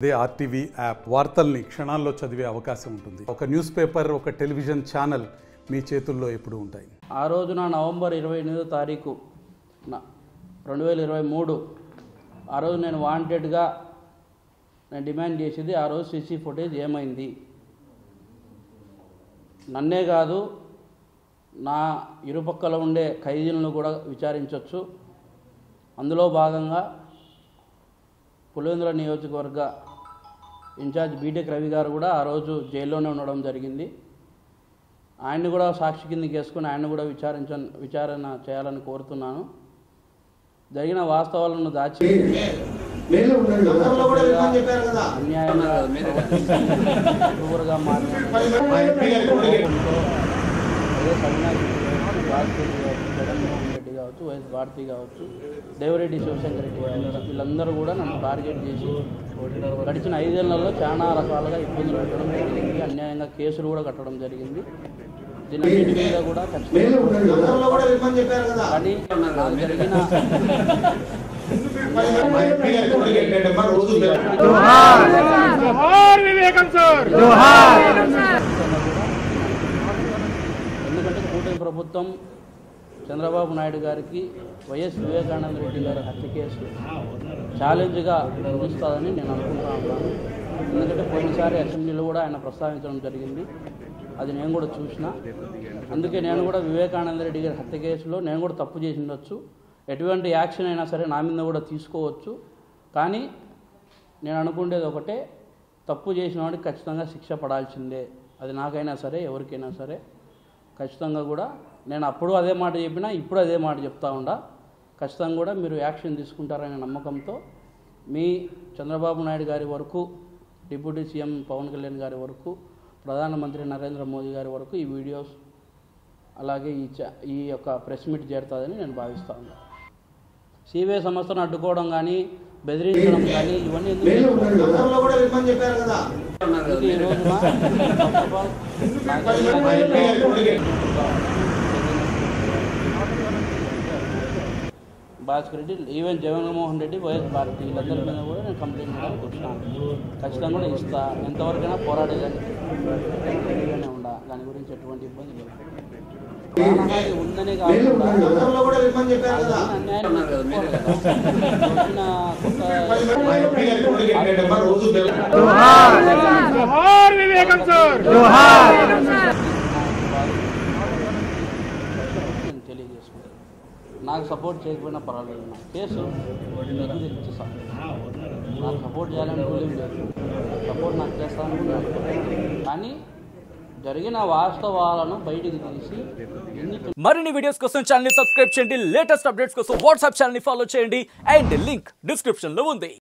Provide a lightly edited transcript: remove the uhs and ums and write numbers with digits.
అదే RTV app వార్తల్ని క్షణాల్లో చదివే అవకాశం ఉంటుంది. ఒక న్యూస్ పేపర్, ఒక టెలివిజన్ ఛానల్ మీ చేతుల్లో ఎప్పుడూ ఉంటాయి. ఆ రోజున నవంబర్ 28వ తారీఖు 2023 ఆ రోజు నేను వాంటెడ్గా నేను డిమాండ్ చేసేది ఆ రోజు సీసీ ఫుటేజ్ ఏమైంది, నన్నే కాదు నా ఇరుపక్కల ఉండే ఖైదీలను కూడా విచారించవచ్చు. అందులో భాగంగా పులివెందుల నియోజకవర్గ ఇన్ఛార్జ్ బీటెక్ రవి గారు కూడా ఆ రోజు జైల్లోనే ఉండడం జరిగింది. ఆయన్ని కూడా సాక్షి కిందకి వేసుకుని ఆయన కూడా విచారణ చేయాలని కోరుతున్నాను. జరిగిన వాస్తవాలను దాచి అన్యాయంగా జగన్మోహన్ రెడ్డి కావచ్చు, వైఎస్ భారతి కావచ్చు, దేవిరెడ్డి శివశంకర్ రెడ్డి కావచ్చు, వీళ్ళందరూ కూడా నన్ను టార్గెట్ చేసి గడిచిన 5 ఏళ్లలో చాలా రకాలుగా ఇబ్బందులు పెట్టడం జరిగింది. అన్యాయంగా కేసులు కూడా కట్టడం జరిగింది. దీని మీద కూడా కానీ నాకు జరిగిన ఎందుకంటే కూటమి ప్రభుత్వం చంద్రబాబు నాయుడు గారికి వైఎస్ వివేకానంద రెడ్డి గారి హత్య కేసు ఛాలెంజ్గా నిలుస్తుందని నేను అనుకుంటా ఉన్నాను. ఎందుకంటే పోయినసారి అసెంబ్లీలో కూడా ఆయన ప్రస్తావించడం జరిగింది, అది నేను కూడా చూసిన. అందుకే నేను కూడా వివేకానంద రెడ్డి గారి హత్య కేసులో నేను కూడా తప్పు చేసి ఉండొచ్చు, ఎటువంటి యాక్షన్ అయినా సరే నా మీద కూడా తీసుకోవచ్చు. కానీ నేను అనుకునేది ఒకటే, తప్పు చేసిన వాడికి ఖచ్చితంగా శిక్ష పడాల్సిందే. అది నాకైనా సరే ఎవరికైనా సరే ఖచ్చితంగా కూడా నేను అప్పుడు అదే మాట చెప్పినా ఇప్పుడు అదే మాట చెప్తా ఉండా. ఖచ్చితంగా కూడా మీరు యాక్షన్ తీసుకుంటారనే నమ్మకంతో మీ చంద్రబాబు నాయుడు గారి వరకు, డిప్యూటీ సీఎం పవన్ కళ్యాణ్ గారి వరకు, ప్రధానమంత్రి నరేంద్ర మోదీ గారి వరకు ఈ వీడియోస్ అలాగే ఈ యొక్క ప్రెస్ మీట్ చేరుతుందని నేను భావిస్తా ఉన్నాను. సిబిఐ సంస్థను అడ్డుకోవడం కానీ బెదిరించడం కానీ ఇవన్నీ ఈ రోజున భాస్కర్ రెడ్డి, ఈవెన్ జగన్మోహన్ రెడ్డి, వైఎస్ భారతి వీళ్ళందరి మీద కూడా నేను కంప్లైంట్ చేయడానికి వచ్చినాను. ఖచ్చితంగా కూడా ఇస్తా, ఎంతవరకైనా పోరాడేదానికి రెడీగానే ఉండా. దాని గురించి ఎటువంటి ఇబ్బంది లేదు. ప్రాణహాని ఉందని కాకుండా తెలియజేసుకుంటాను. నాకు సపోర్ట్ చేయకపోయినా పర్వాలేదు, నా కేసు మీకు ఇచ్చేస్తాను. నాకు సపోర్ట్ చేయాలని రూల్ లేదు, సపోర్ట్ నాకు చేస్తాను. కానీ జరిగిన వాస్తవాలను బయటికి తీసి మరిన్ని వీడియోస్ కోసం ఛానల్ ని సబ్స్క్రైబ్ చేయండి. లేటెస్ట్ అప్డేట్స్ కోసం వాట్సాప్ ఛానల్ ని ఫాలో చేయండి. అండ్ లింక్ డిస్క్రిప్షన్ లో ఉంది.